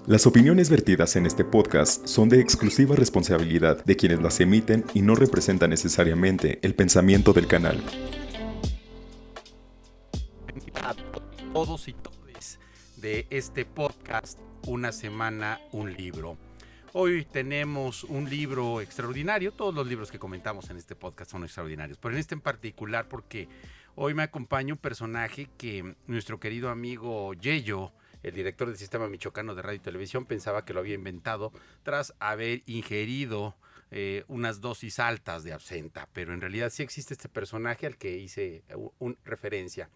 Las opiniones vertidas en este podcast son de exclusiva responsabilidad de quienes las emiten y no representan necesariamente el pensamiento del canal. A todos y todes de este podcast, Una Semana, un Libro. Hoy tenemos un libro extraordinario. Todos los libros que comentamos en este podcast son extraordinarios, pero en este en particular porque hoy me acompaña un personaje que nuestro querido amigo Yeyo, el director del Sistema Michoacano de Radio y Televisión, pensaba que lo había inventado tras haber ingerido unas dosis altas de absenta, pero en realidad sí existe este personaje al que hice referencia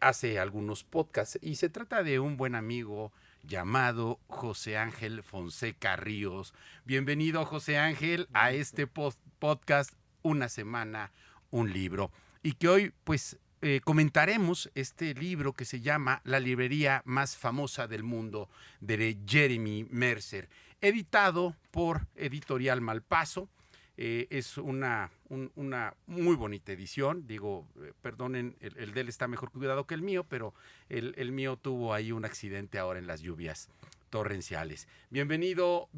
hace algunos podcasts, y se trata de un buen amigo llamado José Ángel Fonseca Ríos. Bienvenido, José Ángel, a este podcast Una Semana, un Libro, y que hoy pues comentaremos este libro que se llama La librería más famosa del mundo, de Jeremy Mercer, editado por Editorial Malpaso. Es una muy bonita edición. Digo, perdonen, el de él está mejor cuidado que el mío, pero el mío tuvo ahí un accidente ahora en las lluvias torrenciales. Bienvenido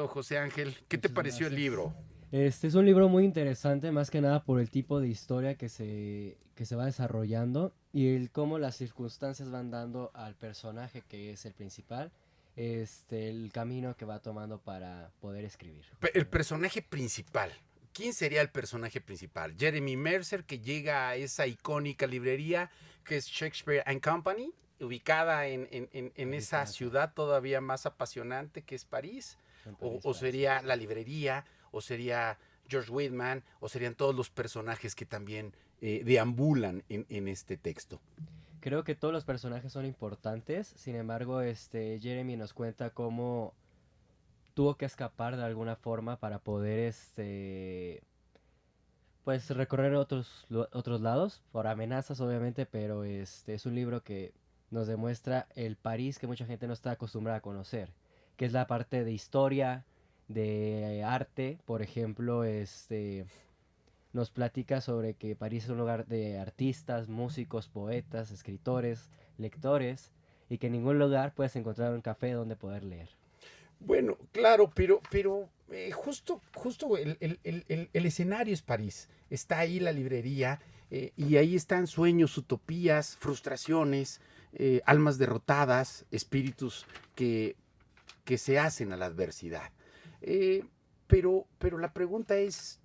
José Ángel. ¿Qué te pareció el libro? Este es un libro muy interesante, más que nada por el tipo de historia que se va desarrollando y el cómo las circunstancias van dando al personaje que es el principal, el camino que va tomando para poder escribir. El personaje principal. ¿Quién sería el personaje principal? Jeremy Mercer, que llega a esa icónica librería que es Shakespeare and Company, ubicada en esa ciudad todavía más apasionante que es París. O sería la librería, o sería George Whitman, o serían todos los personajes que también deambulan en este texto. Creo que todos los personajes son importantes, sin embargo, Jeremy nos cuenta cómo tuvo que escapar de alguna forma para poder pues recorrer otros lados, por amenazas obviamente, pero es un libro que nos demuestra el París que mucha gente no está acostumbrada a conocer, que es la parte de historia, de arte. Por ejemplo, nos platica sobre que París es un lugar de artistas, músicos, poetas, escritores, lectores, y que en ningún lugar puedes encontrar un café donde poder leer. Bueno, claro, pero justo el escenario es París. Está ahí la librería, y ahí están sueños, utopías, frustraciones, almas derrotadas, espíritus que se hacen a la adversidad. Eh, pero la pregunta es,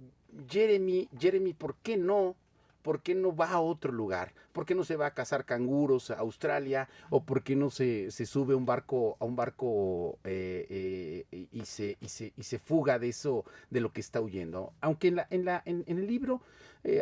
Jeremy, ¿por qué no? ¿Por qué no va a otro lugar? ¿Por qué no se va a cazar canguros a Australia? ¿O por qué no se sube a un barco y se fuga de eso, de lo que está huyendo? Aunque en el libro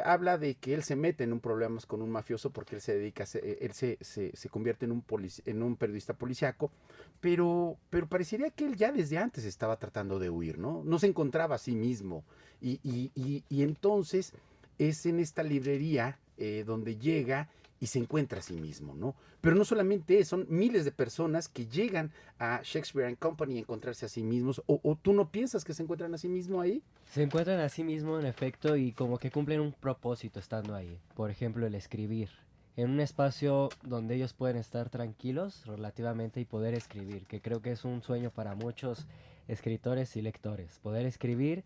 habla de que él se mete en un problema con un mafioso porque él se dedica, él se convierte en un periodista policíaco, pero parecería que él ya desde antes estaba tratando de huir, ¿no? No se encontraba a sí mismo. Y entonces es en esta librería donde llega y se encuentra a sí mismo, ¿no? Pero no solamente eso, son miles de personas que llegan a Shakespeare and Company a encontrarse a sí mismos. ¿O tú no piensas que se encuentran a sí mismo ahí? Se encuentran a sí mismos en efecto y como que cumplen un propósito estando ahí. Por ejemplo, el escribir. En un espacio donde ellos pueden estar tranquilos relativamente y poder escribir, que creo que es un sueño para muchos escritores y lectores. Poder escribir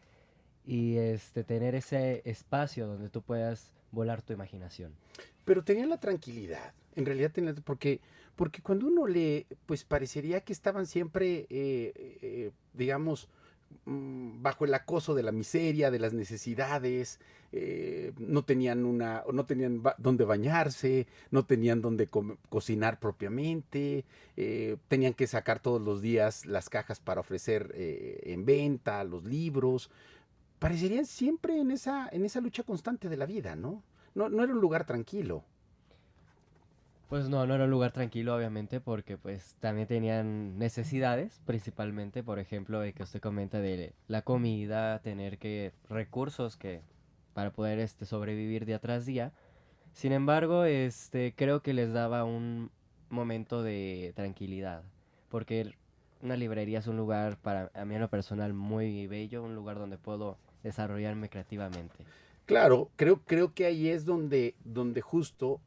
y tener ese espacio donde tú puedas volar tu imaginación. Pero tenía la tranquilidad, en realidad porque cuando uno lee, pues parecería que estaban siempre, digamos, bajo el acoso de la miseria, de las necesidades. No tenían dónde bañarse, no tenían dónde cocinar propiamente, tenían que sacar todos los días las cajas para ofrecer en venta los libros. Parecerían siempre en esa lucha constante de la vida, ¿no? No era un lugar tranquilo. Pues no, no era un lugar tranquilo obviamente porque pues también tenían necesidades, principalmente por ejemplo de que usted comenta de la comida, tener que recursos que para poder sobrevivir día tras día. Sin embargo, creo que les daba un momento de tranquilidad, porque una librería es un lugar para a mí en lo personal muy bello, un lugar donde puedo desarrollarme creativamente. Claro, creo que ahí es donde justo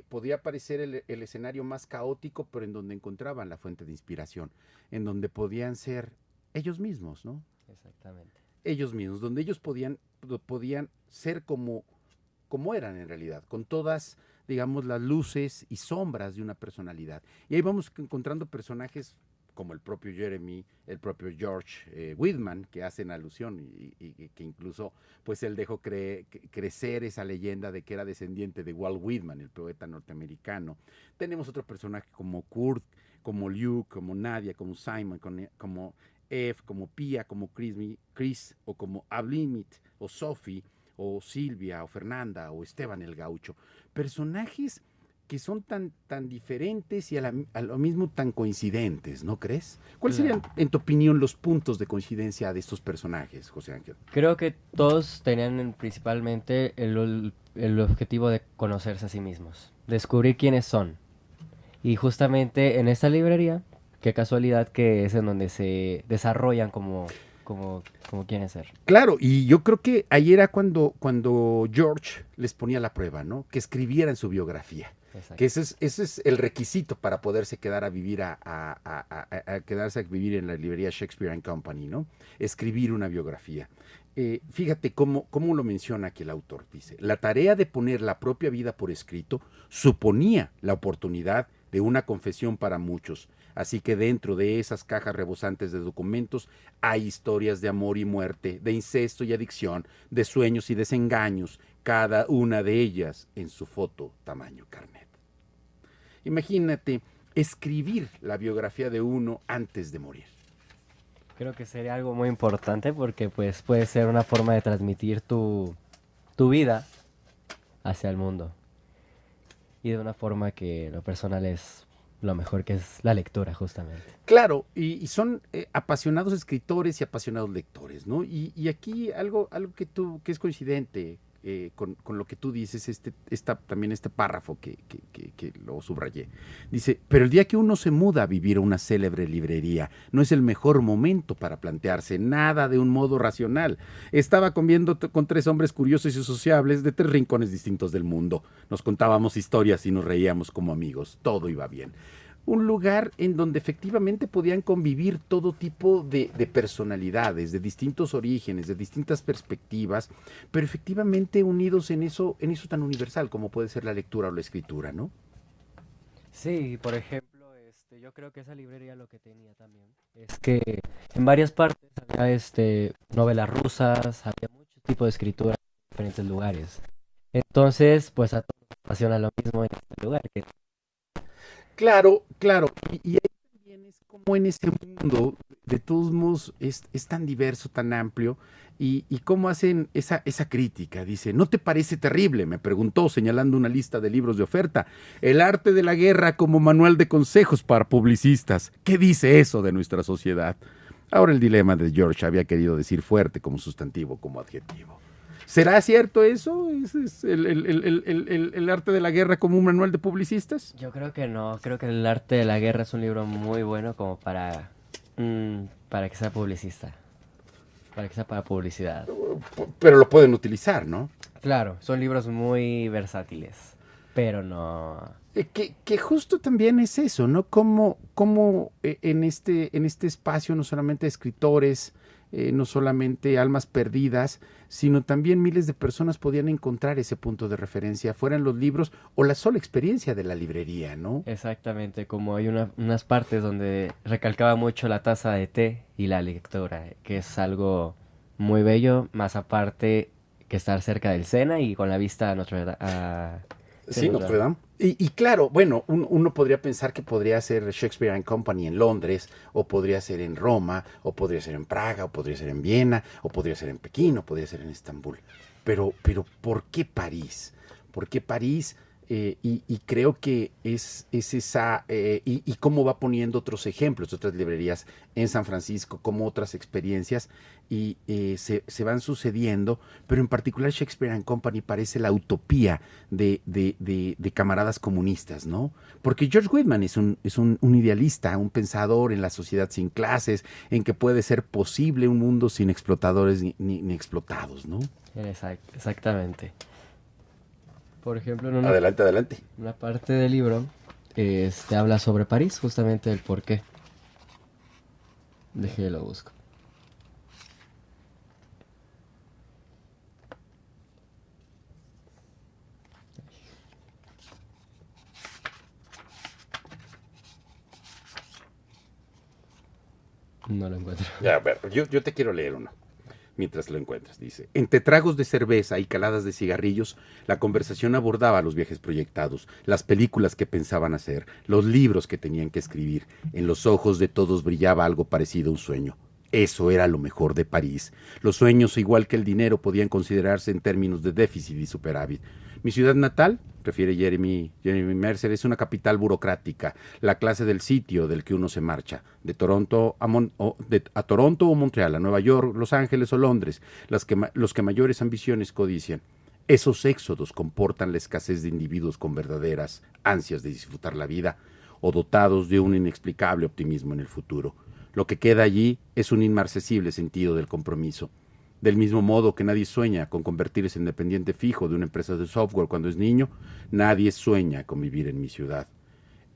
podía parecer el escenario más caótico, pero en donde encontraban la fuente de inspiración, en donde podían ser ellos mismos, ¿no? Exactamente. Ellos mismos, donde ellos podían ser como eran en realidad, con todas, digamos, las luces y sombras de una personalidad. Y ahí vamos encontrando personajes como el propio Jeremy, el propio George Whitman, que hacen alusión y que incluso pues él dejó crecer esa leyenda de que era descendiente de Walt Whitman, el poeta norteamericano. Tenemos otro personaje como Kurt, como Luke, como Nadia, como Simon, como Eve, como Pia, como Chris o como Ablimit o Sophie o Silvia o Fernanda o Esteban el Gaucho. Personajes que son tan diferentes y a lo mismo tan coincidentes, ¿no crees? ¿Cuáles serían, en tu opinión, los puntos de coincidencia de estos personajes, José Ángel? Creo que todos tenían principalmente el objetivo de conocerse a sí mismos, descubrir quiénes son. Y justamente en esta librería, qué casualidad que es en donde se desarrollan como quieren ser. Claro, y yo creo que ahí era cuando George les ponía la prueba, ¿no? Que escribieran su biografía. Exacto. Que ese es el requisito para poderse quedar a vivir quedarse a vivir en la librería Shakespeare and Company, ¿no? Escribir una biografía. Fíjate cómo lo menciona aquí el autor. Dice, la tarea de poner la propia vida por escrito suponía la oportunidad de una confesión para muchos. Así que dentro de esas cajas rebosantes de documentos hay historias de amor y muerte, de incesto y adicción, de sueños y desengaños, cada una de ellas en su foto tamaño carnet. Imagínate escribir la biografía de uno antes de morir. Creo que sería algo muy importante porque pues puede ser una forma de transmitir tu vida hacia el mundo. Y de una forma que lo personal es lo mejor, que es la lectura, justamente. Claro, y son apasionados escritores y apasionados lectores, ¿no? Y aquí algo que es coincidente con lo que tú dices, también este párrafo que lo subrayé. Dice, pero el día que uno se muda a vivir a una célebre librería, no es el mejor momento para plantearse nada de un modo racional. Estaba comiendo con 3 hombres curiosos y sociables de 3 rincones distintos del mundo. Nos contábamos historias y nos reíamos como amigos. Todo iba bien. Un lugar en donde efectivamente podían convivir todo tipo de personalidades, de distintos orígenes, de distintas perspectivas, pero efectivamente unidos en eso tan universal como puede ser la lectura o la escritura, ¿no? Sí, por ejemplo, yo creo que esa librería lo que tenía también es que en varias partes había novelas rusas, había mucho tipo de escritura en diferentes lugares. Entonces, pues a todos nos apasiona lo mismo en este lugar, que Claro. Y ahí también es como en ese mundo, de todos modos, es tan diverso, tan amplio, y cómo hacen esa crítica. Dice, ¿no te parece terrible?, me preguntó, señalando una lista de libros de oferta. El arte de la guerra como manual de consejos para publicistas. ¿Qué dice eso de nuestra sociedad? Ahora el dilema de George había querido decir fuerte como sustantivo, como adjetivo. ¿Será cierto eso? ¿Es el arte de la guerra como un manual de publicistas? yo creo que no, creo que el arte de la guerra es un libro muy bueno como para que sea publicista, para que sea para publicidad. Pero lo pueden utilizar, ¿no? Claro, son libros muy versátiles, pero no... Que justo también es eso, ¿no? Como en este espacio no solamente escritores, no solamente almas perdidas, sino también miles de personas podían encontrar ese punto de referencia, fueran los libros o la sola experiencia de la librería, ¿no? Exactamente, como hay unas partes donde recalcaba mucho la taza de té y la lectura, que es algo muy bello, más aparte que estar cerca del Sena y con la vista a Notre Dame. Y claro, bueno, uno podría pensar que podría ser Shakespeare and Company en Londres, o podría ser en Roma, o podría ser en Praga, o podría ser en Viena, o podría ser en Pekín, o podría ser en Estambul. Pero ¿por qué París? ¿Por qué París? Y creo que es esa, y cómo va poniendo otros ejemplos, otras librerías en San Francisco, como otras experiencias, y se van sucediendo, pero en particular Shakespeare and Company parece la utopía de camaradas comunistas, ¿no? Porque George Whitman es un idealista, un pensador en la sociedad sin clases, en que puede ser posible un mundo sin explotadores ni explotados, ¿no? Exactamente. Por ejemplo, en Adelante. una parte del libro, habla sobre París, justamente el por qué. Lo busco. No lo encuentro. Ya, a ver, yo te quiero leer uno. Mientras lo encuentras, dice: entre tragos de cerveza y caladas de cigarrillos, la conversación abordaba los viajes proyectados, las películas que pensaban hacer, los libros que tenían que escribir. En los ojos de todos brillaba algo parecido a un sueño. Eso era lo mejor de París. Los sueños, igual que el dinero, podían considerarse en términos de déficit y superávit. Mi ciudad natal, refiere Jeremy Mercer, es una capital burocrática, la clase del sitio del que uno se marcha, de Toronto a Toronto o Montreal, a Nueva York, Los Ángeles o Londres, los que mayores ambiciones codician. Esos éxodos comportan la escasez de individuos con verdaderas ansias de disfrutar la vida o dotados de un inexplicable optimismo en el futuro. Lo que queda allí es un inmarcesible sentido del compromiso. Del mismo modo que nadie sueña con convertirse en dependiente fijo de una empresa de software cuando es niño, nadie sueña con vivir en mi ciudad.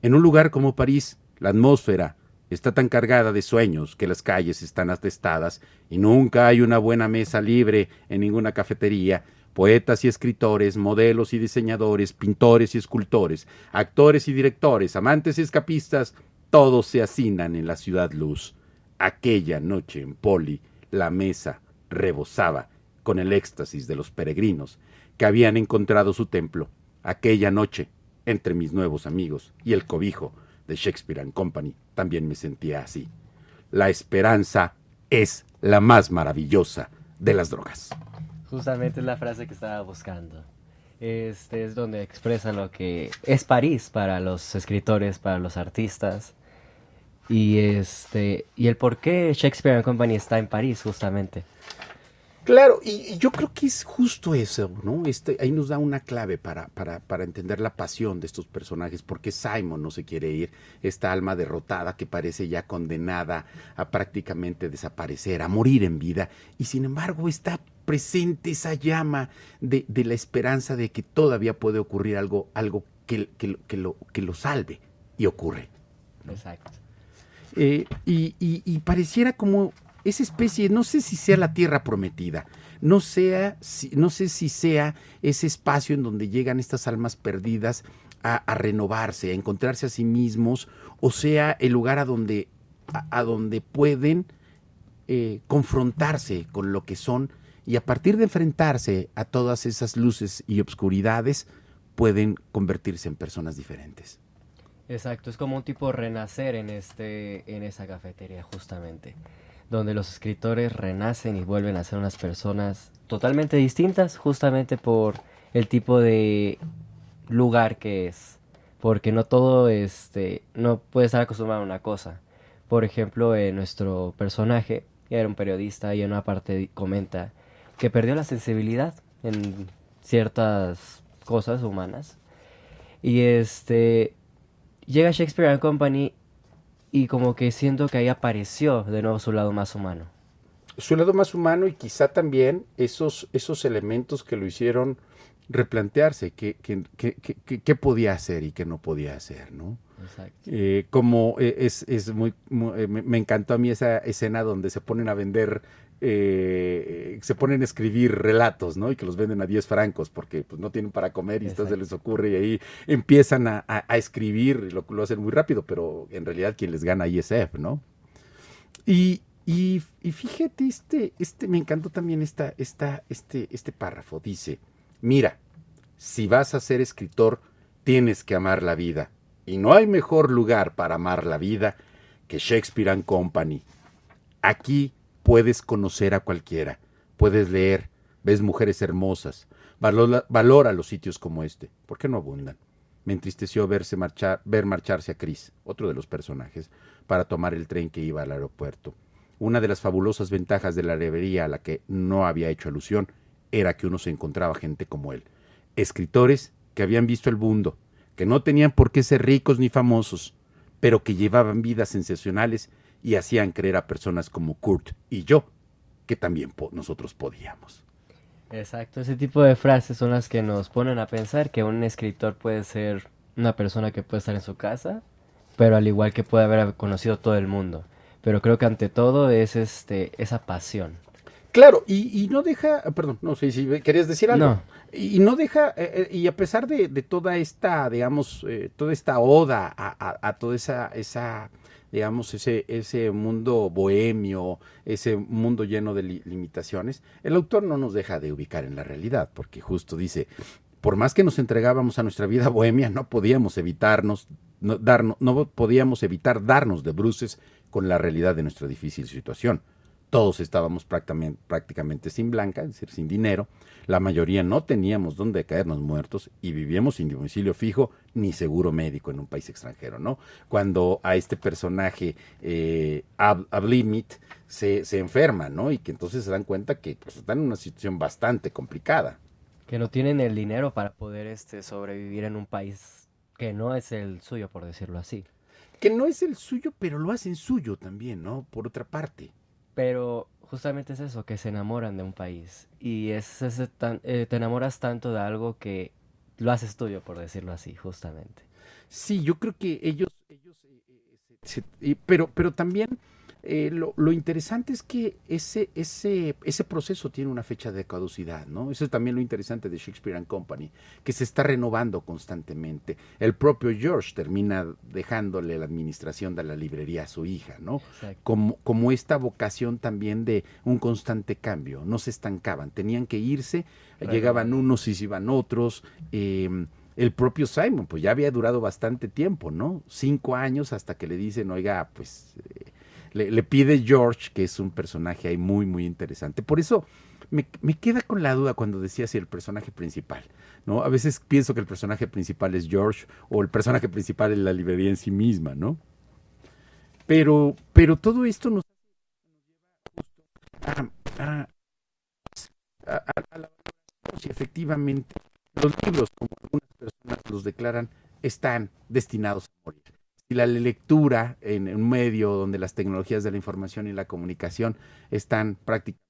En un lugar como París, la atmósfera está tan cargada de sueños que las calles están atestadas y nunca hay una buena mesa libre en ninguna cafetería. Poetas y escritores, modelos y diseñadores, pintores y escultores, actores y directores, amantes y escapistas, todos se hacinan en la ciudad luz. Aquella noche en Poli, la mesa rebosaba con el éxtasis de los peregrinos que habían encontrado su templo. Aquella noche, entre mis nuevos amigos y el cobijo de Shakespeare & Company, también me sentía así. La esperanza es la más maravillosa de las drogas. Justamente es la frase que estaba buscando. Es donde expresan lo que es París para los escritores, para los artistas. Y el por qué Shakespeare & Company está en París, justamente. Claro, y yo creo que es justo eso, ¿no? Ahí nos da una clave para entender la pasión de estos personajes, porque Simon no se quiere ir, esta alma derrotada que parece ya condenada a prácticamente desaparecer, a morir en vida, y sin embargo está presente esa llama de la esperanza de que todavía puede ocurrir algo que lo salve, y ocurre. Exacto. Y pareciera como esa especie, no sé si sea la tierra prometida, no sé si sea ese espacio en donde llegan estas almas perdidas a renovarse, a encontrarse a sí mismos, o sea el lugar a donde pueden confrontarse con lo que son, y a partir de enfrentarse a todas esas luces y obscuridades pueden convertirse en personas diferentes. Exacto, es como un tipo renacer en esa cafetería, justamente, donde los escritores renacen y vuelven a ser unas personas totalmente distintas, justamente por el tipo de lugar que es, porque no todo no puede estar acostumbrado a una cosa. Por ejemplo, nuestro personaje era un periodista y en una parte comenta que perdió la sensibilidad en ciertas cosas humanas, y llega Shakespeare & Company y como que siento que ahí apareció de nuevo su lado más humano. Su lado más humano, y quizá también esos elementos que lo hicieron replantearse qué podía hacer y qué no podía hacer, ¿no? Exacto. Me encantó a mí esa escena donde se ponen a vender, se ponen a escribir relatos, ¿no? Y que los venden a 10 francos porque pues no tienen para comer, y entonces se les ocurre, y ahí empiezan a escribir, y lo hacen muy rápido, pero en realidad quien les gana ahí es Eve, ¿no? Y fíjate, me encantó también este párrafo. Dice: mira, si vas a ser escritor, tienes que amar la vida. Y no hay mejor lugar para amar la vida que Shakespeare & Company. Aquí puedes conocer a cualquiera, puedes leer, ves mujeres hermosas, valora los sitios como este, porque no abundan. Me entristeció ver marcharse a Chris, otro de los personajes, para tomar el tren que iba al aeropuerto. Una de las fabulosas ventajas de la librería a la que no había hecho alusión era que uno se encontraba gente como él, escritores que habían visto el mundo, que no tenían por qué ser ricos ni famosos, pero que llevaban vidas sensacionales y hacían creer a personas como Kurt y yo que también nosotros podíamos. Exacto, ese tipo de frases son las que nos ponen a pensar que un escritor puede ser una persona que puede estar en su casa, pero al igual que puede haber conocido todo el mundo. Pero creo que ante todo es esa pasión. Claro, y no deja, perdón, no sé si querías decir algo. No, Y no deja, y a pesar de toda esta, digamos, toda esta oda a toda esa, digamos, ese mundo bohemio, ese mundo lleno de limitaciones, el autor no nos deja de ubicar en la realidad, porque justo dice, por más que nos entregábamos a nuestra vida bohemia, no podíamos evitarnos, no podíamos evitar darnos de bruces con la realidad de nuestra difícil situación. Todos estábamos prácticamente sin blanca, es decir, sin dinero. La mayoría no teníamos dónde caernos muertos y vivíamos sin domicilio fijo ni seguro médico en un país extranjero, ¿no? Cuando a este personaje, Ablimit, se enferma, ¿no? Y que entonces se dan cuenta que pues, están en una situación bastante complicada. que no tienen el dinero para poder sobrevivir en un país que no es el suyo, por decirlo así. Que no es el suyo, pero lo hacen suyo también, ¿no? Por otra parte. Pero justamente es eso, que se enamoran de un país. Y te enamoras tanto de algo que lo haces tuyo, por decirlo así, justamente. Sí, yo creo que ellos pero también lo interesante es que ese proceso tiene una fecha de caducidad, ¿no? Eso es también lo interesante de Shakespeare and Company, que se está renovando constantemente. El propio George termina dejándole la administración de la librería a su hija, ¿no? Exacto. Como esta vocación también de un constante cambio, no se estancaban, tenían que irse, llegaban unos y se iban otros. El propio Simon, pues ya había durado bastante tiempo, ¿no? 5 años hasta que le dicen, oiga, pues le pide George, que es un personaje ahí muy, muy interesante. Por eso me queda con la duda cuando decía si el personaje principal, ¿no? A veces pienso que el personaje principal es George o el personaje principal es la librería en sí misma, ¿no? Pero todo esto nos a, a, a la si efectivamente los libros, como algunas personas los declaran, están destinados a morir. Si la lectura en un medio donde las tecnologías de la información y la comunicación están prácticamente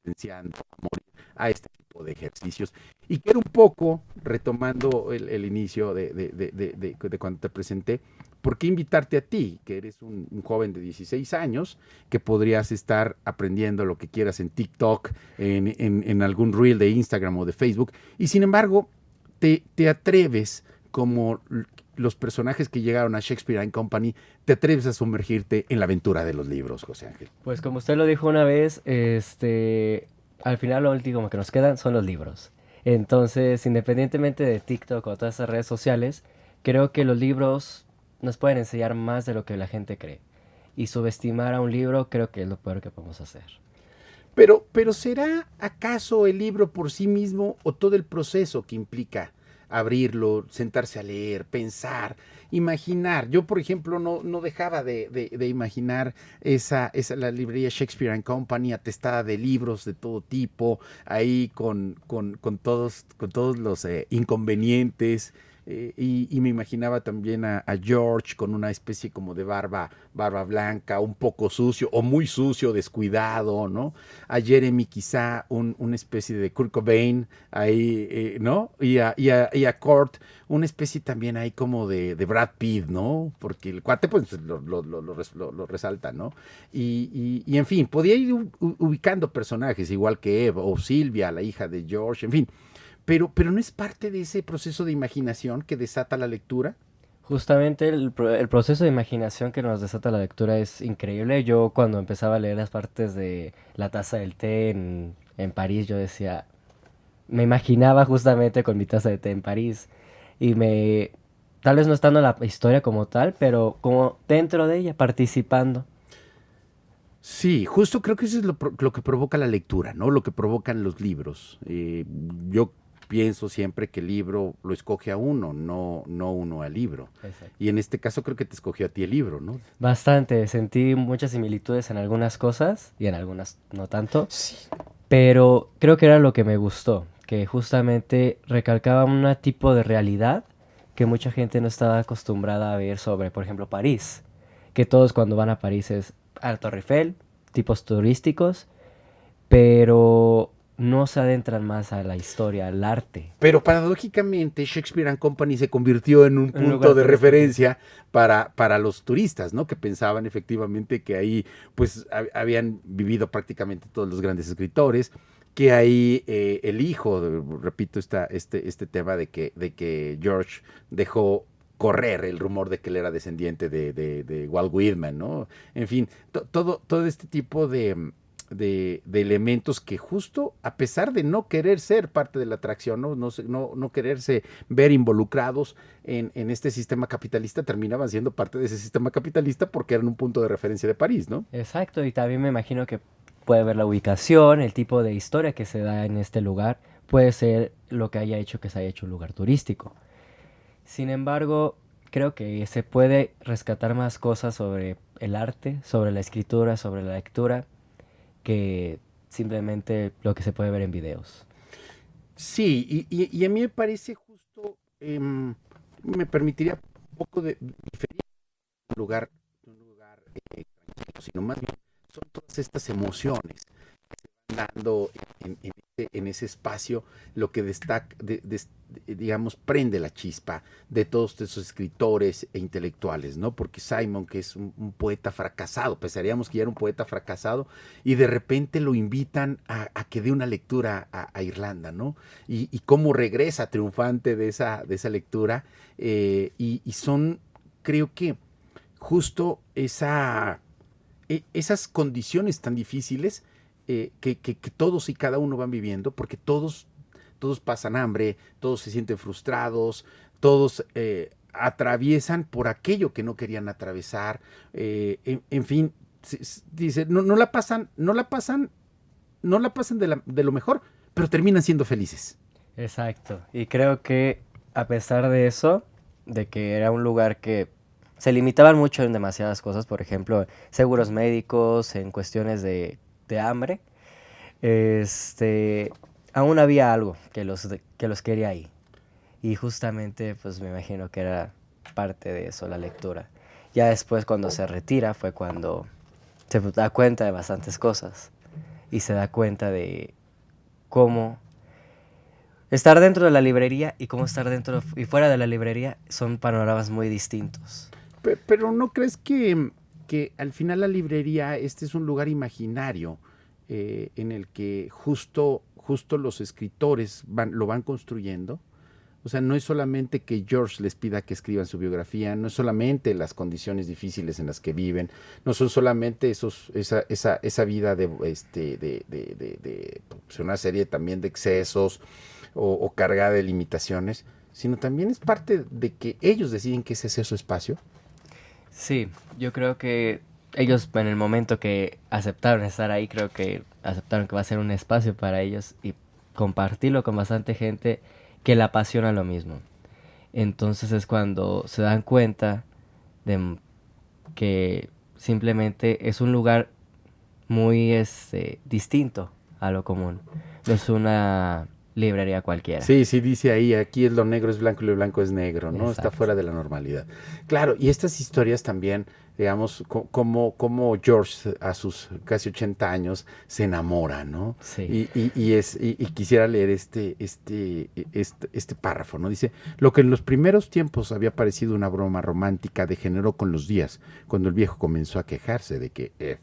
tendenciando a morir a este tipo de ejercicios. Y quiero un poco, retomando el inicio de cuando te presenté, ¿por qué invitarte a ti, que eres un joven de 16 años, que podrías estar aprendiendo lo que quieras en TikTok, en algún reel de Instagram o de Facebook, y sin embargo te atreves, como los personajes que llegaron a Shakespeare and Company, te atreves a sumergirte en la aventura de los libros, José Ángel? Pues como usted lo dijo una vez, al final lo último que nos quedan son los libros. Entonces, independientemente de TikTok o todas esas redes sociales, creo que los libros nos pueden enseñar más de lo que la gente cree. Y subestimar a un libro creo que es lo peor que podemos hacer. Pero ¿será acaso el libro por sí mismo o todo el proceso que implica abrirlo, sentarse a leer, pensar, imaginar? Yo, por ejemplo, no dejaba de imaginar la librería Shakespeare and Company atestada de libros de todo tipo, ahí con todos los inconvenientes. Y me imaginaba también a George con una especie como de barba blanca, un poco sucio o muy sucio, descuidado, ¿no? A Jeremy quizá una especie de Kurt Cobain ahí, ¿no? Y a Kurt una especie también ahí como de Brad Pitt, ¿no? Porque el cuate pues lo resalta, ¿no? Y en fin, podía ir ubicando personajes igual que Eve o Silvia, la hija de George, en fin. Pero ¿no es parte de ese proceso de imaginación que desata la lectura? Justamente el proceso de imaginación que nos desata la lectura es increíble. Yo cuando empezaba a leer las partes de La taza del té en París, yo decía, me imaginaba justamente con mi taza de té en París. Tal vez no estando en la historia como tal, pero como dentro de ella, participando. Sí, justo creo que eso es lo que provoca la lectura, ¿no? Lo que provocan los libros. Yo pienso siempre que el libro lo escoge a uno, no uno al libro. Exacto. Y en este caso creo que te escogió a ti el libro, ¿no? Bastante, sentí muchas similitudes en algunas cosas y en algunas no tanto, Sí. pero creo que era lo que me gustó, que justamente recalcaba un tipo de realidad que mucha gente no estaba acostumbrada a ver sobre, por ejemplo, París, que todos cuando van a París es a la Torre Eiffel, tipos turísticos, pero no se adentran más a la historia, al arte. Pero paradójicamente Shakespeare and Company se convirtió en un En lugar punto de turístico. referencia para los turistas, ¿no? Que pensaban efectivamente que ahí pues habían vivido prácticamente todos los grandes escritores, que ahí el hijo, repito, este tema de que George dejó correr el rumor de que él era descendiente de Walt Whitman, ¿no? En fin, todo este tipo de elementos que justo a pesar de no querer ser parte de la atracción, no quererse ver involucrados en este sistema capitalista, terminaban siendo parte de ese sistema capitalista porque eran un punto de referencia de París, ¿no? Exacto, y también me imagino que puede ver la ubicación, el tipo de historia que se da en este lugar, puede ser lo que haya hecho que se haya hecho un lugar turístico. Sin embargo, creo que se puede rescatar más cosas sobre el arte, sobre la escritura, sobre la lectura, que simplemente lo que se puede ver en videos. Sí, y a mí me parece justo, me permitiría un poco de diferir de un lugar tranquilo, sino más bien son todas estas emociones que se van dando en ese espacio, lo que destaca, digamos, prende la chispa de todos esos escritores e intelectuales, ¿no? Porque Simon, que es un poeta fracasado, pensaríamos que ya era un poeta fracasado, y de repente lo invitan a que dé una lectura a Irlanda, ¿no? Y cómo regresa triunfante de esa lectura, y son, creo que, justo esas condiciones tan difíciles que todos y cada uno van viviendo, porque todos pasan hambre, todos se sienten frustrados, todos atraviesan por aquello que no querían atravesar, en fin, dice, no la pasan de lo mejor, pero terminan siendo felices. Exacto, y creo que a pesar de eso, de que era un lugar que se limitaban mucho en demasiadas cosas, por ejemplo, seguros médicos, en cuestiones de hambre, aún había algo que los quería ahí. Y justamente, pues me imagino que era parte de eso, la lectura. Ya después, cuando se retira, fue cuando se da cuenta de bastantes cosas. Y se da cuenta de cómo estar dentro de la librería y cómo estar dentro y fuera de la librería son panoramas muy distintos. Pero ¿no crees que al final la librería, este es un lugar imaginario en el que justo los escritores lo van construyendo? O sea, no es solamente que George les pida que escriban su biografía, no es solamente las condiciones difíciles en las que viven, no son solamente esa vida de pues, una serie también de excesos o cargada de limitaciones, sino también es parte de que ellos deciden que ese sea su espacio. Sí, yo creo que ellos en el momento que aceptaron estar ahí, creo que aceptaron que va a ser un espacio para ellos y compartirlo con bastante gente que le apasiona lo mismo. Entonces es cuando se dan cuenta de que simplemente es un lugar muy distinto a lo común. No es una librería cualquiera. Sí, dice ahí, aquí es lo negro es blanco y lo blanco es negro, ¿no? Exacto. Está fuera de la normalidad. Claro, y estas historias también, digamos, como George a sus casi 80 años se enamora, ¿no? Sí. Y quisiera leer este párrafo, ¿no? Dice, lo que en los primeros tiempos había parecido una broma romántica degeneró con los días, cuando el viejo comenzó a quejarse de que Ed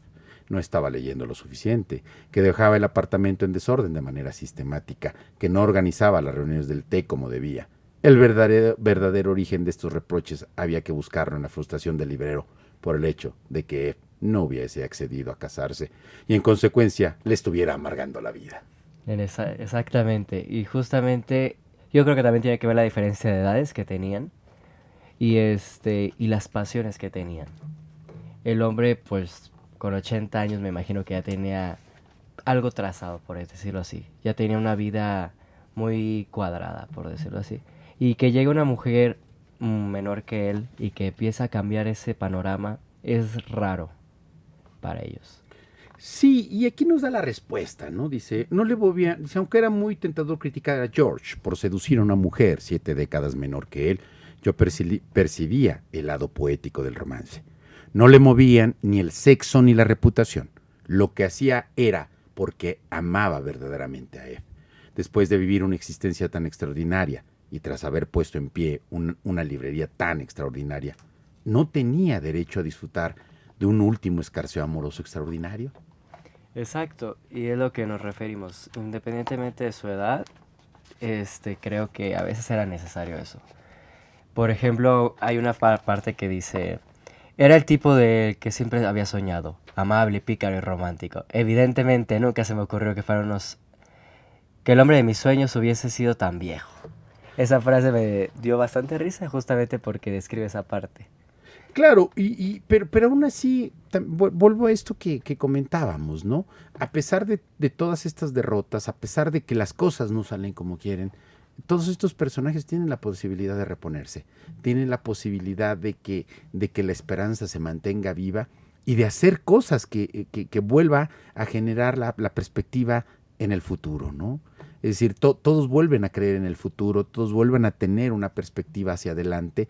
no estaba leyendo lo suficiente, que dejaba el apartamento en desorden de manera sistemática, que no organizaba las reuniones del té como debía. El verdadero origen de estos reproches había que buscarlo en la frustración del librero por el hecho de que Ed no hubiese accedido a casarse y en consecuencia le estuviera amargando la vida. Exactamente. Y justamente yo creo que también tiene que ver la diferencia de edades que tenían y las pasiones que tenían. El hombre, pues, con 80 años me imagino que ya tenía algo trazado, por decirlo así. Ya tenía una vida muy cuadrada, por decirlo así. Y que llegue una mujer menor que él y que empiece a cambiar ese panorama es raro para ellos. Sí, y aquí nos da la respuesta, ¿no? Dice, no le movía, dice, aunque era muy tentador criticar a George por seducir a una mujer 7 décadas menor que él, yo percibía el lado poético del romance. No le movían ni el sexo ni la reputación. Lo que hacía era porque amaba verdaderamente a Eve. Después de vivir una existencia tan extraordinaria y tras haber puesto en pie una librería tan extraordinaria, ¿no tenía derecho a disfrutar de un último escarceo amoroso extraordinario? Exacto, y es lo que nos referimos. Independientemente de su edad, creo que a veces era necesario eso. Por ejemplo, hay una parte que dice, era el tipo de que siempre había soñado, amable, pícaro y romántico. Evidentemente nunca se me ocurrió que el hombre de mis sueños hubiese sido tan viejo. Esa frase me dio bastante risa justamente porque describe esa parte. Claro, pero aún así, vuelvo a esto que comentábamos, ¿no? A pesar de todas estas derrotas, a pesar de que las cosas no salen como quieren, todos estos personajes tienen la posibilidad de reponerse, tienen la posibilidad de que la esperanza se mantenga viva y de hacer cosas que vuelva a generar la perspectiva en el futuro, ¿no? Es decir, todos vuelven a creer en el futuro, todos vuelven a tener una perspectiva hacia adelante.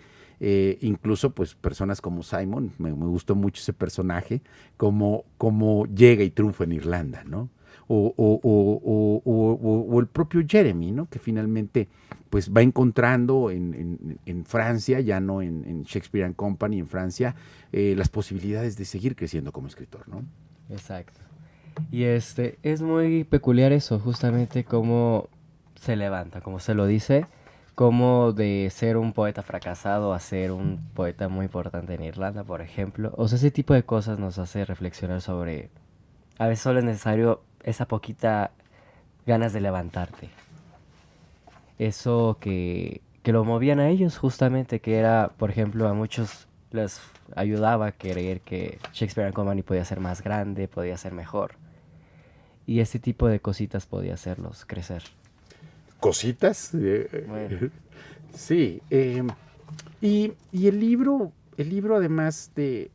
Incluso pues personas como Simon, me gustó mucho ese personaje, como llega y triunfa en Irlanda, ¿no? O el propio Jeremy, ¿no? Que finalmente pues va encontrando en Francia, ya no en Shakespeare and Company, en Francia, las posibilidades de seguir creciendo como escritor, ¿no? Exacto. Y es muy peculiar eso, justamente cómo se levanta, como se lo dice, como de ser un poeta fracasado a ser un poeta muy importante en Irlanda, por ejemplo. O sea, ese tipo de cosas nos hace reflexionar sobre, a veces solo es necesario esa poquita ganas de levantarte. Eso que lo movían a ellos justamente, que era, por ejemplo, a muchos les ayudaba a creer que Shakespeare and Company podía ser más grande, podía ser mejor. Y ese tipo de cositas podía hacerlos crecer. ¿Cositas? Bueno. Sí. Y el libro además de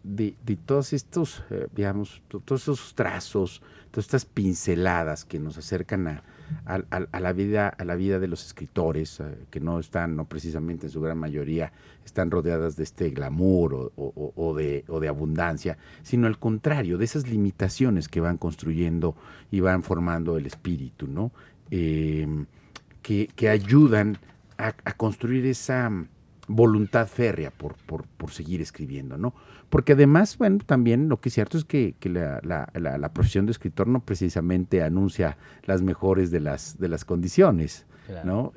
todos estos, digamos, todos esos trazos, todas estas pinceladas que nos acercan a la vida de los escritores, que no precisamente en su gran mayoría están rodeadas de este glamour o de abundancia, sino al contrario, de esas limitaciones que van construyendo y van formando el espíritu, ¿no? Que ayudan a construir esa voluntad férrea por seguir escribiendo, ¿no? Porque además, bueno, también lo que es cierto es que la profesión de escritor no precisamente anuncia las mejores de las condiciones, Claro. ¿no?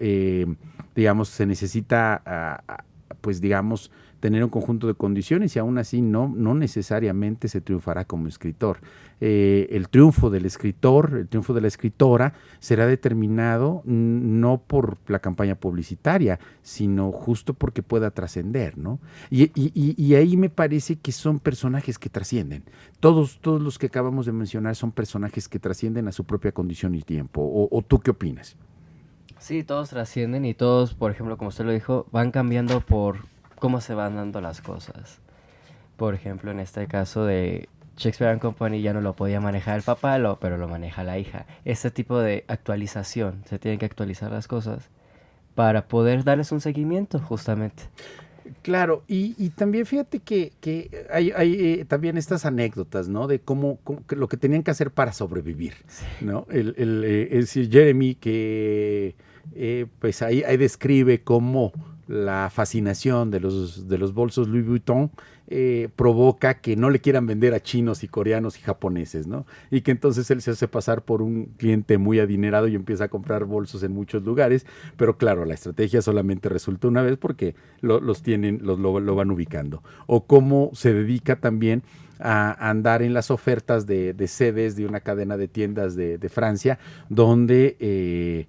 Digamos, se necesita, pues digamos, tener un conjunto de condiciones y aún así no necesariamente se triunfará como escritor. El triunfo del escritor, el triunfo de la escritora será determinado no por la campaña publicitaria, sino justo porque pueda trascender, ¿no? Y ahí me parece que son personajes que trascienden. Todos los que acabamos de mencionar son personajes que trascienden a su propia condición y tiempo. ¿O tú qué opinas? Sí, todos trascienden y todos, por ejemplo, como usted lo dijo, van cambiando por cómo se van dando las cosas. Por ejemplo, en este caso de Shakespeare and Company ya no lo podía manejar el papá, pero lo maneja la hija. Este tipo de actualización, se tienen que actualizar las cosas para poder darles un seguimiento, justamente. Claro, y también fíjate que hay también estas anécdotas, ¿no? De cómo que lo que tenían que hacer para sobrevivir, ¿no? Es decir, Jeremy que pues ahí describe cómo la fascinación de los bolsos Louis Vuitton provoca que no le quieran vender a chinos y coreanos y japoneses, ¿no? Y que entonces él se hace pasar por un cliente muy adinerado y empieza a comprar bolsos en muchos lugares, pero claro, la estrategia solamente resulta una vez porque lo van ubicando. O cómo se dedica también a andar en las ofertas de sedes de una cadena de tiendas de Francia, donde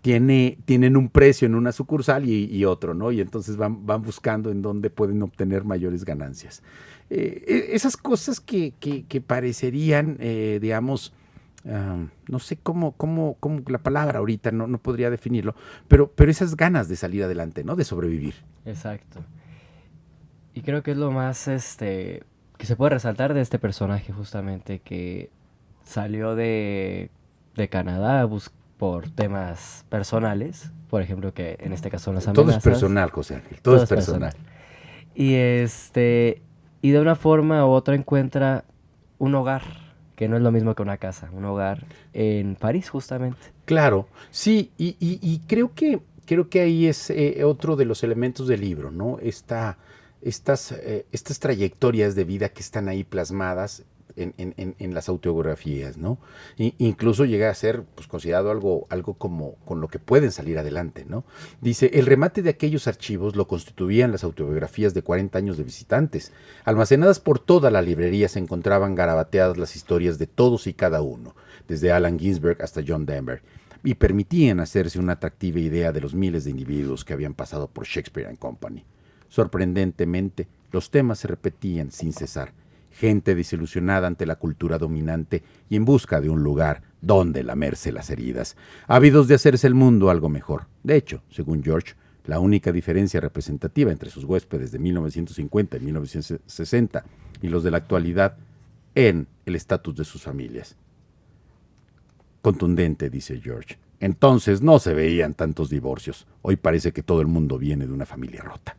tienen un precio en una sucursal y otro, ¿no? Y entonces van buscando en dónde pueden obtener mayores ganancias. Esas cosas que parecerían, digamos, no sé cómo la palabra ahorita no podría definirlo, pero esas ganas de salir adelante, ¿no? De sobrevivir. Exacto. Y creo que es lo más que se puede resaltar de este personaje, justamente, que salió de Canadá por temas personales, por ejemplo, que en este caso son las amenazas. Todo es personal, José Ángel, todo es personal. Y y de una forma u otra encuentra un hogar que no es lo mismo que una casa, un hogar en París justamente. Claro, sí, y creo que ahí es otro de los elementos del libro, ¿no? Estas trayectorias de vida que están ahí plasmadas en las autobiografías, ¿no? Incluso llega a ser pues, considerado algo como con lo que pueden salir adelante, ¿no? Dice, el remate de aquellos archivos lo constituían las autobiografías de 40 años de visitantes. Almacenadas por toda la librería se encontraban garabateadas las historias de todos y cada uno, desde Allen Ginsberg hasta John Denver, y permitían hacerse una atractiva idea de los miles de individuos que habían pasado por Shakespeare and Company. Sorprendentemente, los temas se repetían sin cesar. Gente desilusionada ante la cultura dominante y en busca de un lugar donde lamerse las heridas, ávidos de hacerse el mundo algo mejor. De hecho, según George, la única diferencia representativa entre sus huéspedes de 1950 y 1960 y los de la actualidad en el estatus de sus familias. Contundente, dice George. Entonces no se veían tantos divorcios. Hoy parece que todo el mundo viene de una familia rota.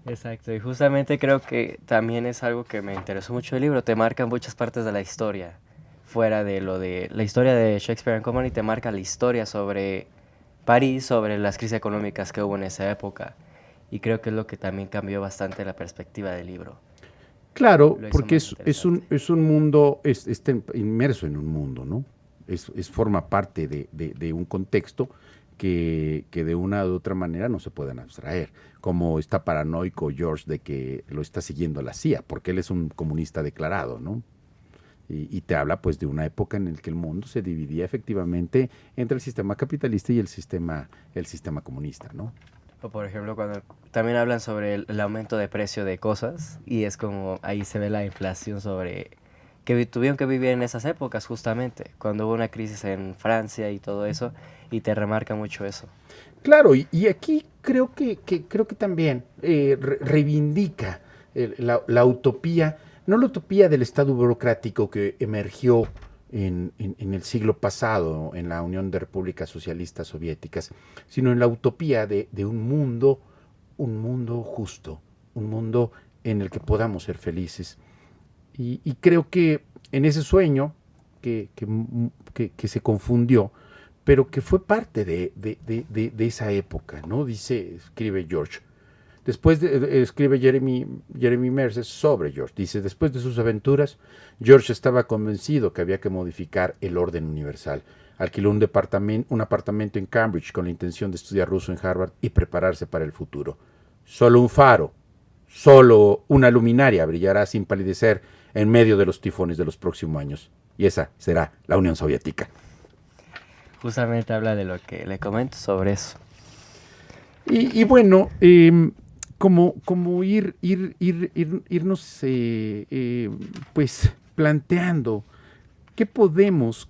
Exacto, y justamente creo que también es algo que me interesó mucho el libro, te marca muchas partes de la historia, fuera de lo de la historia de Shakespeare and Company, te marca la historia sobre París, sobre las crisis económicas que hubo en esa época, y creo que es lo que también cambió bastante la perspectiva del libro. Claro, Lo hizo porque más interesante. es un mundo, está inmerso en un mundo, ¿no? Forma parte de un contexto que de una u otra manera no se pueden abstraer, como está paranoico George de que lo está siguiendo la CIA, porque él es un comunista declarado, ¿no? Y te habla pues de una época en la que el mundo se dividía efectivamente entre el sistema capitalista y el sistema comunista, ¿no? O por ejemplo, cuando también hablan sobre el aumento de precio de cosas, y es como ahí se ve la inflación sobre que tuvieron que vivir en esas épocas justamente, cuando hubo una crisis en Francia y todo eso, y te remarca mucho eso. Claro, y aquí creo que también reivindica la utopía, no la utopía del Estado burocrático que emergió en el siglo pasado en la Unión de Repúblicas Socialistas Soviéticas, sino en la utopía de un mundo justo, un mundo en el que podamos ser felices. Y creo que en ese sueño que se confundió, pero que fue parte de esa época, ¿no? Escribe George. Escribe Jeremy Mercer sobre George. Dice, después de sus aventuras, George estaba convencido que había que modificar el orden universal. Alquiló un apartamento en Cambridge con la intención de estudiar ruso en Harvard y prepararse para el futuro. Solo un faro, solo una luminaria brillará sin palidecer en medio de los tifones de los próximos años. Y esa será la Unión Soviética. Justamente habla de lo que le comento sobre eso. Y bueno, como irnos pues planteando qué podemos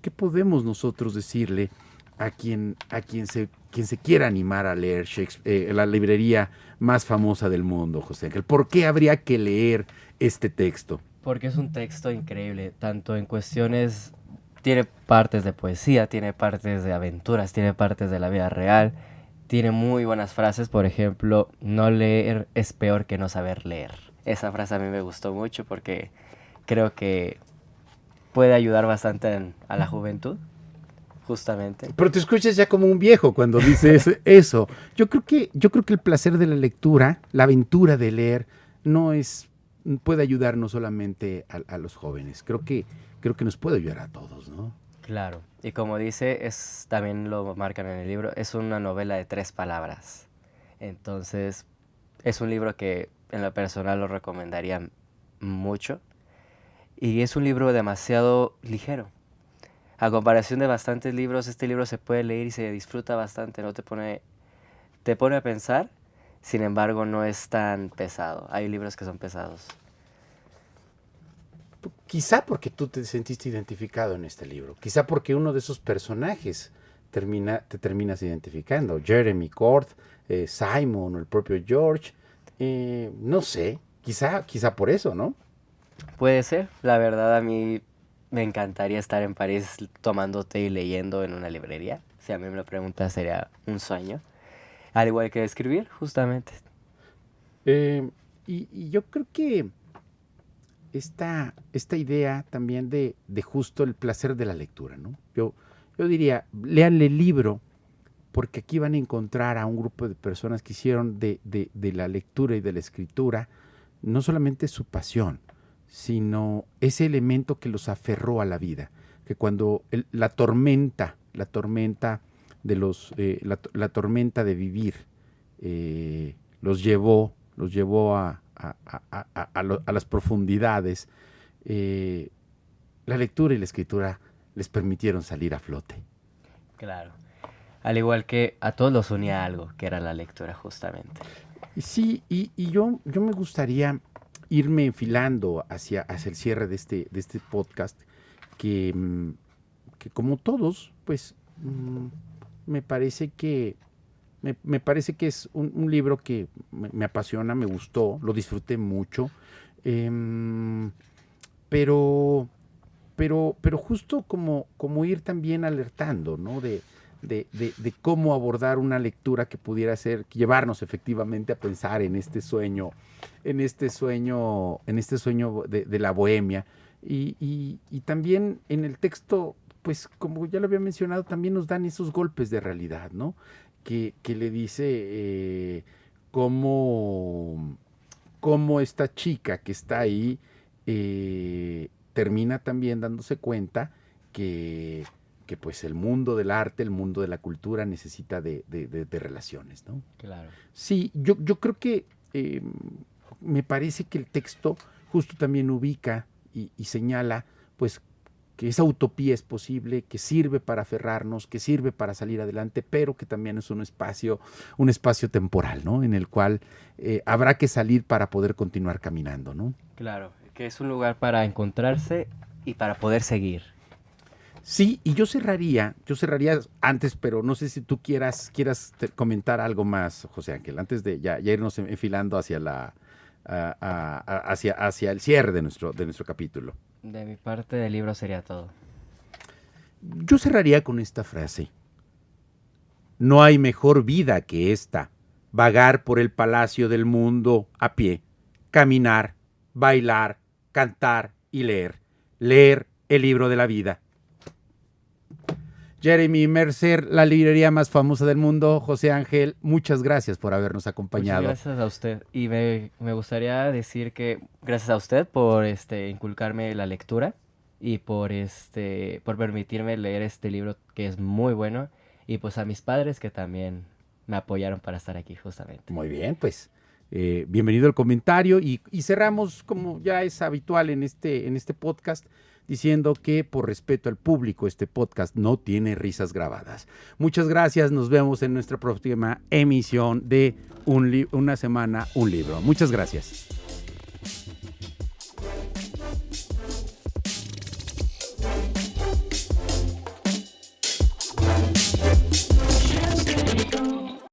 nosotros decirle a quien se quiera animar a leer Shakespeare, la librería más famosa del mundo, José Ángel. ¿Por qué habría que leer este texto? Porque es un texto increíble, tanto en cuestiones, tiene partes de poesía, tiene partes de aventuras, tiene partes de la vida real, tiene muy buenas frases, por ejemplo, no leer es peor que no saber leer. Esa frase a mí me gustó mucho porque creo que puede ayudar bastante a la juventud, justamente. Pero te escuchas ya como un viejo cuando dices eso. Yo creo que el placer de la lectura, la aventura de leer, puede ayudar no solamente a los jóvenes. Creo que nos puede ayudar a todos, ¿no? Claro, y como dice, también lo marcan en el libro, es una novela de 3 palabras. Entonces, es un libro que en lo personal lo recomendaría mucho. Y es un libro demasiado ligero. A comparación de bastantes libros, este libro se puede leer y se disfruta bastante, no te pone a pensar, sin embargo no es tan pesado. Hay libros que son pesados. Quizá porque tú te sentiste identificado en este libro, quizá porque uno de esos personajes te terminas identificando, Jeremy Court, Simon o el propio George, no sé, quizá por eso, ¿no? Puede ser, la verdad a mí me encantaría estar en París tomando té y leyendo en una librería. Si a mí me lo preguntas sería un sueño, al igual que escribir, justamente. Y yo creo que esta idea también de justo el placer de la lectura, ¿no? Yo diría, léanle el libro, porque aquí van a encontrar a un grupo de personas que hicieron de la lectura y de la escritura no solamente su pasión, sino ese elemento que los aferró a la vida, que cuando la tormenta de vivir los llevó a las profundidades, la lectura y la escritura les permitieron salir a flote. Claro. Al igual que a todos los unía algo, que era la lectura justamente. Sí, y yo me gustaría irme enfilando hacia el cierre de este podcast, que como todos, pues me parece que es un libro que me apasiona, me gustó, lo disfruté mucho, pero justo como ir también alertando, ¿no? De cómo abordar una lectura que pudiera llevarnos efectivamente a pensar en este sueño de la bohemia, y también en el texto, pues como ya lo había mencionado, también nos dan esos golpes de realidad, ¿no? Que le dice cómo esta chica que está ahí termina también dándose cuenta que pues el mundo del arte, el mundo de la cultura necesita de relaciones, ¿no? Claro. Sí, yo creo que me parece que el texto justo también ubica y señala, pues, que esa utopía es posible, que sirve para aferrarnos, que sirve para salir adelante, pero que también es un espacio temporal, ¿no? En el cual habrá que salir para poder continuar caminando, ¿no? Claro, que es un lugar para encontrarse y para poder seguir. Sí, y yo cerraría antes, pero no sé si tú quieras comentar algo más, José Ángel, antes de ya irnos enfilando hacia hacia el cierre de nuestro capítulo. De mi parte del libro sería todo. Yo cerraría con esta frase: no hay mejor vida que esta, vagar por el palacio del mundo a pie, caminar, bailar, cantar y leer el libro de la vida. Jeremy Mercer, la librería más famosa del mundo. José Ángel, muchas gracias por habernos acompañado. Muchas gracias a usted. Y me gustaría decir que gracias a usted por inculcarme la lectura y por permitirme leer este libro que es muy bueno, y pues a mis padres que también me apoyaron para estar aquí justamente. Muy bien, pues bienvenido al comentario, y cerramos, como ya es habitual en este podcast, diciendo que por respeto al público este podcast no tiene risas grabadas. Muchas gracias, nos vemos en nuestra próxima emisión de Una Semana, un Libro. Muchas gracias.